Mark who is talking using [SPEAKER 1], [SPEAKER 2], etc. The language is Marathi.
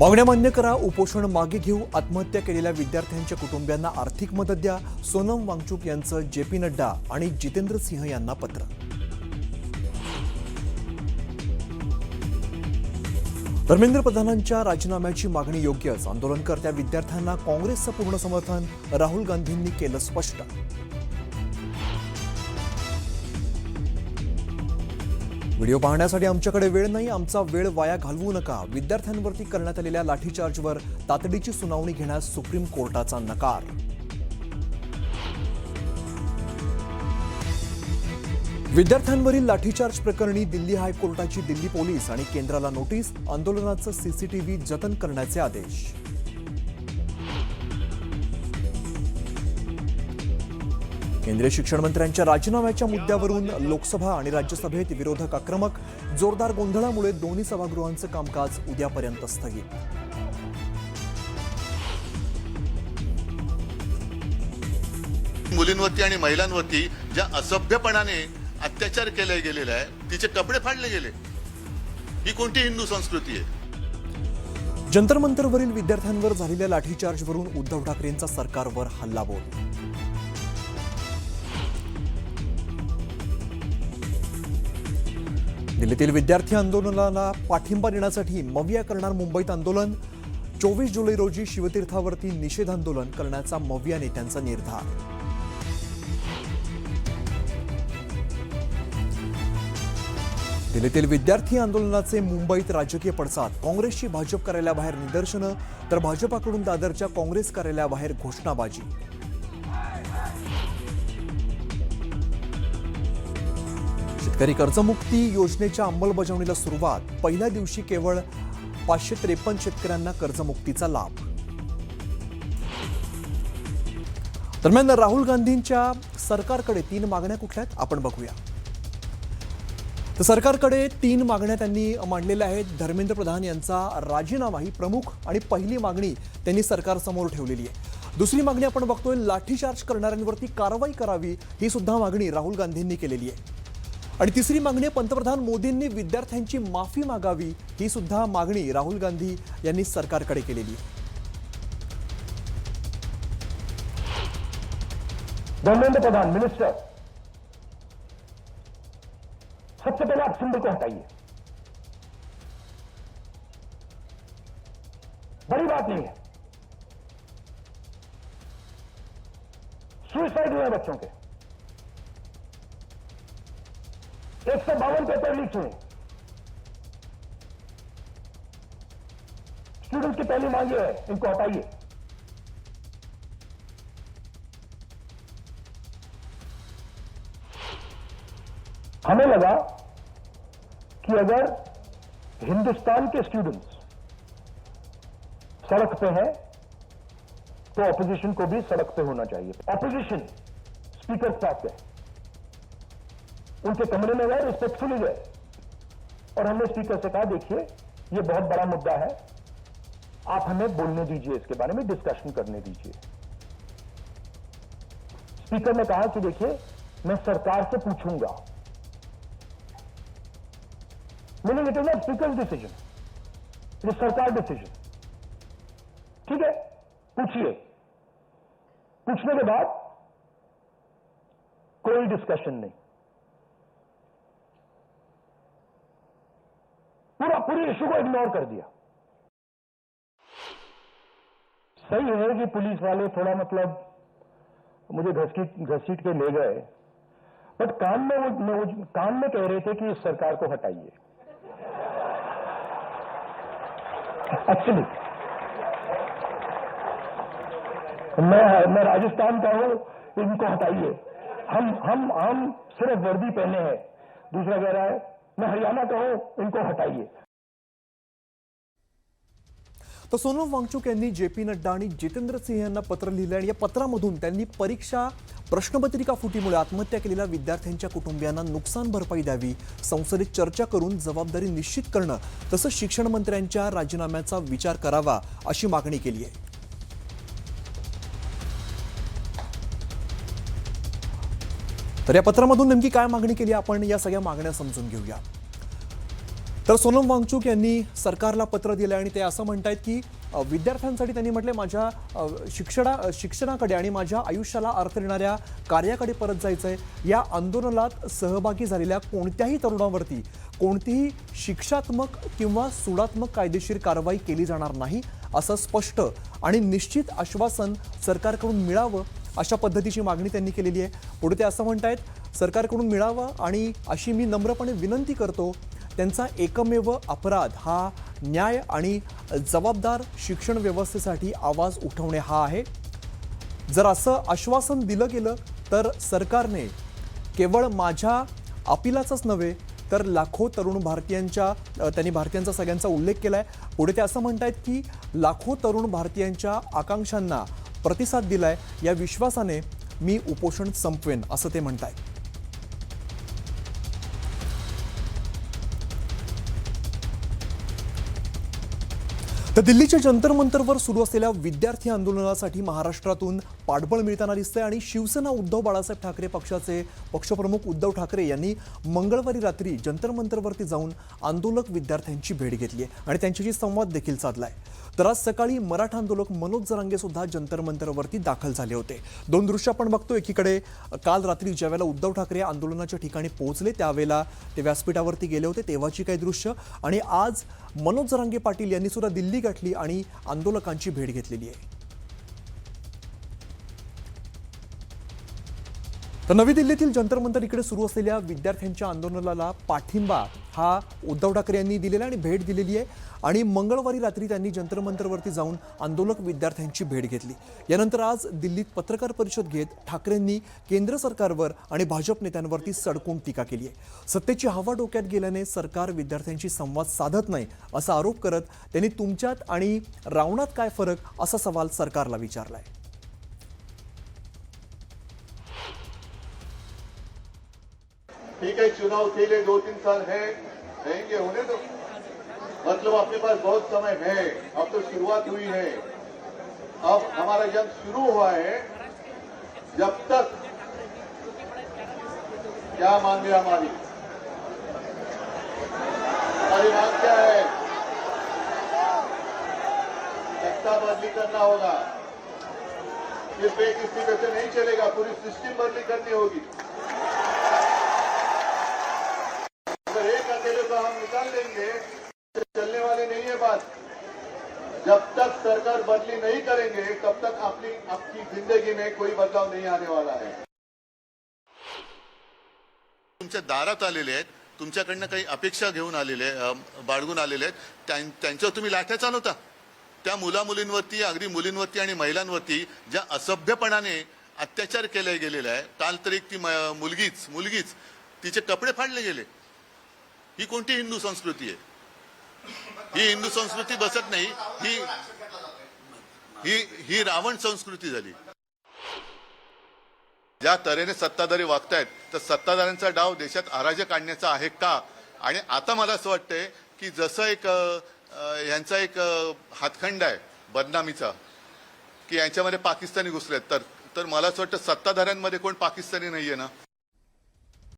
[SPEAKER 1] मागण्या मान्य करा, उपोषण मागे घेऊ, आत्महत्या केलेल्या विद्यार्थ्यांच्या कुटुंबियांना आर्थिक मदत द्या. सोनम वांगचुक यांचं जेपी नड्डा आणि जितेंद्र सिंह यांना पत्र. धर्मेंद्र प्रधानांच्या राजीनाम्याची मागणी योग्यच, आंदोलनकर्त्या विद्यार्थ्यांना काँग्रेसचं पूर्ण समर्थन, राहुल गांधींनी केलं स्पष्ट. व्हिडिओ पाहण्यासाठी आमच्याकडे वेळ नाही, आमचा वेळ वाया घालवू नका. विद्यार्थ्यांवरती करण्यात आलेल्या लाठीचार्जवर तातडीची सुनावणी घेण्यास सुप्रीम कोर्टाचा नकार. विद्यार्थ्यांवरील लाठीचार्ज प्रकरणी दिल्ली हायकोर्टाची दिल्ली पोलीस आणि केंद्राला नोटीस, आंदोलनाचं सीसीटीव्ही जतन करण्याचे आदेश. केंद्रीय शिक्षण मंत्र्यांच्या राजीनाम्याच्या मुद्द्यावरून लोकसभा आणि राज्यसभेत विरोधक आक्रमक, जोरदार गोंधळामुळे दोन्ही सभागृहांचं कामकाज उद्यापर्यंत स्थगित.
[SPEAKER 2] मुलींवरती आणि महिलांवरती ज्या असभ्यपणाने अत्याचार केला गेलेला आहे, तिचे कपडे फाडले गेले, ही कोणती हिंदू संस्कृती आहे?
[SPEAKER 1] जंतर मंतरवरील विद्यार्थ्यांवर झालेल्या लाठीचार्जवरून उद्धव ठाकरेंचा सरकारवर हल्लाबोल. दिल्लीतील विद्यार्थी आंदोलनाला पाठिंबा देण्यासाठी मविया करणार मुंबईत आंदोलन. 24 जुलै रोजी शिवतीर्थावरती निषेध आंदोलन करण्याचा मविया नेत्यांचा निर्धार. दिल्लीतील विद्यार्थी आंदोलनाचे मुंबईत राजकीय पडसाद. काँग्रेसची भाजप कार्यालयाबाहेर निदर्शनं, तर भाजपाकडून दादरच्या काँग्रेस कार्यालयाबाहेर घोषणाबाजी. शेतकरी कर्जमुक्ती योजनेच्या अंमलबजावणीला सुरुवात. पहिल्या दिवशी केवळ 553 शेतकऱ्यांना कर्जमुक्तीचा लाभ. दरम्यान राहुल गांधींच्या सरकारकडे 3 मागण्या कुठल्या आहेत आपण बघूया. तर सरकारकडे 3 मागण्या त्यांनी मांडलेल्या आहेत. धर्मेंद्र प्रधान यांचा राजीनामा ही प्रमुख आणि पहिली मागणी त्यांनी सरकारसमोर ठेवलेली आहे. दुसरी मागणी आपण बघतोय, लाठीचार्ज करणाऱ्यांवरती कारवाई करावी, ही सुद्धा मागणी राहुल गांधींनी केलेली आहे. आणि तिसरी मागणी, पंतप्रधान मोदींनी विद्यार्थ्यांची माफी मागावी, ही सुद्धा मागणी राहुल गांधी यांनी सरकारकडे केलेली आहे.
[SPEAKER 3] धर्मेंद्र प्रधान मिनिस्टर, सबसे पहले आप सिंबल को हटाइए. बड़ी बात नहीं है. सुसाइड हुए बच्चों के 152 पेपर लीक हुए. स्टूडेंट्स की पहली मांग ये है, इनको हटाइए. हमें लगा कि अगर हिंदुस्तान के स्टूडेंट्स सड़क पे हैं तो ऑपोजिशन को भी सड़क पे होना चाहिए. ऑपोजिशन स्पीकर साथ गए, उनके कमरे में गए, रिस्पेक्टफुली गए, और हमने स्पीकर से कहा, देखिए ये बहुत बड़ा मुद्दा है, आप हमें बोलने दीजिए, इसके बारे में डिस्कशन करने दीजिए. स्पीकर ने कहा कि देखिए मैं सरकार से पूछूंगा. Meaning it is not speaker decision, it is सरकार डिसीजन. ठीक है, पूछिए. पूछने के बाद कोई डिस्कशन नहीं, पूरी इश्यू को इग्नोर कर दिया. सही है कि पुलिस वाले थोड़ा मतलब मुझे घसीट के ले गए, बट कान में कह रहे थे कि इस सरकार को हटाइए. एक्चुअली मैं राजस्थान का हूं, इनको हटाइए. हम सिर्फ वर्दी पहने हैं. दूसरा कह रहा है मैं हरियाणा का हूं, इनको हटाइए.
[SPEAKER 1] तर सोनम वांगचुक यांनी जेपी नड्डा आणि जितेंद्र सिंह यांना पत्र लिहिलं आणि या पत्रामधून त्यांनी परीक्षा प्रश्नपत्रिका फुटीमुळे आत्महत्या केलेल्या विद्यार्थ्यांच्या कुटुंबियांना नुकसान भरपाई द्यावी, संसदेत चर्चा करून जबाबदारी निश्चित करणं, तसंच शिक्षण मंत्र्यांच्या राजीनाम्याचा विचार करावा, अशी मागणी केली आहे. तर या पत्रामधून नेमकी काय मागणी केली आपण या सगळ्या मागण्या समजून घेऊया. तर सोनम वांगचुक यांनी सरकारला पत्र दिलं आणि ते असं म्हणतायत की विद्यार्थ्यांसाठी त्यांनी म्हटले माझ्या शिक्षणाकडे आणि माझ्या आयुष्याला अर्थ देणाऱ्या कार्याकडे परत जायचंय. या आंदोलनात सहभागी झालेल्या कोणत्याही तरुणावरती कोणतीही शिक्षात्मक किंवा सुडात्मक कायदेशीर कारवाई केली जाणार नाही असं स्पष्ट आणि निश्चित आश्वासन सरकारकडून मिळावं अशा पद्धतीची मागणी त्यांनी केलेली आहे. पुढे ते असं म्हणतायत सरकारकडून मिळावं आणि अशी मी नम्रपणे विनंती करतो. त्यांचा एकमेव अपराध हा न्याय आणि जबाबदार शिक्षण व्यवस्थेसाठी आवाज उठवणे हा आहे. जर असं आश्वासन दिलं गेलं तर सरकारने केवळ माझ्या अपिलाचाच नव्हे तर लाखो तरुण त्यांनी भारतीयांचा सगळ्यांचा उल्लेख केलाय. पुढे ते असं म्हणतायत की लाखो तरुण भारतीयांच्या आकांक्षांना प्रतिसाद दिलाय. या विश्वासाने मी उपोषण संपवेन असं ते म्हणतायत. तर दिल्लीच्या जंतर मंतरवर सुरू असलेल्या विद्यार्थी आंदोलनासाठी महाराष्ट्रातून पाठबळ मिळताना दिसतंय आणि शिवसेना उद्धव बाळासाहेब ठाकरे पक्षाचे पक्षप्रमुख उद्धव ठाकरे यांनी मंगळवारी रात्री जंतर मंतरवरती जाऊन आंदोलक विद्यार्थ्यांची भेट घेतली आहे आणि त्यांच्याशी संवाद देखील साधलाय. तर आज सकाळी मराठा आंदोलक मनोज जरांगे सुद्धा जंतर मंतरवरती दाखल झाले होते. दोन दृश्य आपण बघतो. एकीकडे काल रात्री ज्यावेळेला उद्धव ठाकरे आंदोलनाच्या ठिकाणी पोहोचले त्यावेळेला ते व्यासपीठावरती गेले होते तेव्हाची काही दृश्य आणि आज मनोज जरांगे पाटील यांनी सुद्धा दिल्ली गाठली आणि आंदोलकांची भेट घेतलेली आहे. तर नवी दिल्लीतील जंतर मंतर इकडे सुरू असलेल्या विद्यार्थ्यांच्या आंदोलनाला पाठिंबा हा उद्धव ठाकरे यांनी दिलेला आणि भेट दिलेली आहे आणि मंगळवारी रात्री त्यांनी जंतर मंतरवरती जाऊन आंदोलक विद्यार्थ्यांची भेट घेतली. यानंतर आज दिल्लीत पत्रकार परिषद घेत ठाकरेंनी केंद्र सरकारवर आणि भाजप नेत्यांवरती सडकून टीका केली आहे. सत्तेची हवा डोक्यात गेल्याने सरकार विद्यार्थ्यांशी संवाद साधत नाही असा आरोप करत त्यांनी तुमच्यात आणि रावणात काय फरक असा सवाल सरकारला विचारलाय.
[SPEAKER 2] ठीक है, चुनाव के लिए 2-3 साल रहेंगे, होने दो. मतलब अपने पास बहुत समय है. अब तो शुरुआत हुई है. अब हमारा जंग शुरू हुआ है. जब तक क्या मांगे हमारी मांग क्या है? सत्ता बदली करना होगा. सिर्फ एक इस्तीफे से नहीं चलेगा, पूरी सिस्टम बदली करनी होगी. अगर एक अकेले को हम निकाल लेंगे तो चलने वाली नहीं है बात. जब तक सरकार बदली नहीं करेंगे तब तक आपकी जिंदगी में कोई बदलाव नहीं आने वाला है. तुमच्या दारात आलेले आहेत, तुमच्याकडनं काही अपेक्षा घेऊन आलेले बाळगून आलेले आहेत, त्यांच्यावर तुम्ही लाठ्या चालवता. त्या मुलामुलींवरती, अगदी मुलींवरती आणि महिलांवरती ज्या असभ्यपणाने अत्याचार केले गेलेला आहे. काल तर एक ती मुलगीच तिचे कपडे फाडले गेले. ही कोणती हिंदू संस्कृती आहे? ही हिंदू संस्कृती बसत नाही. ही रावण संस्कृती झाली. ज्या तऱ्हेने सत्ताधारी वागतायत तर सत्ताधाऱ्यांचा डाव देशात अराजक आणण्याचा आहे का? आणि आता मला असं वाटतंय की जसं यांचा एक हातखंड आहे बदनामीचा की यांच्यामध्ये पाकिस्तानी घुसलेत, तर मला असं वाटतं सत्ताधाऱ्यांमध्ये कोण पाकिस्तानी नाहीये ना.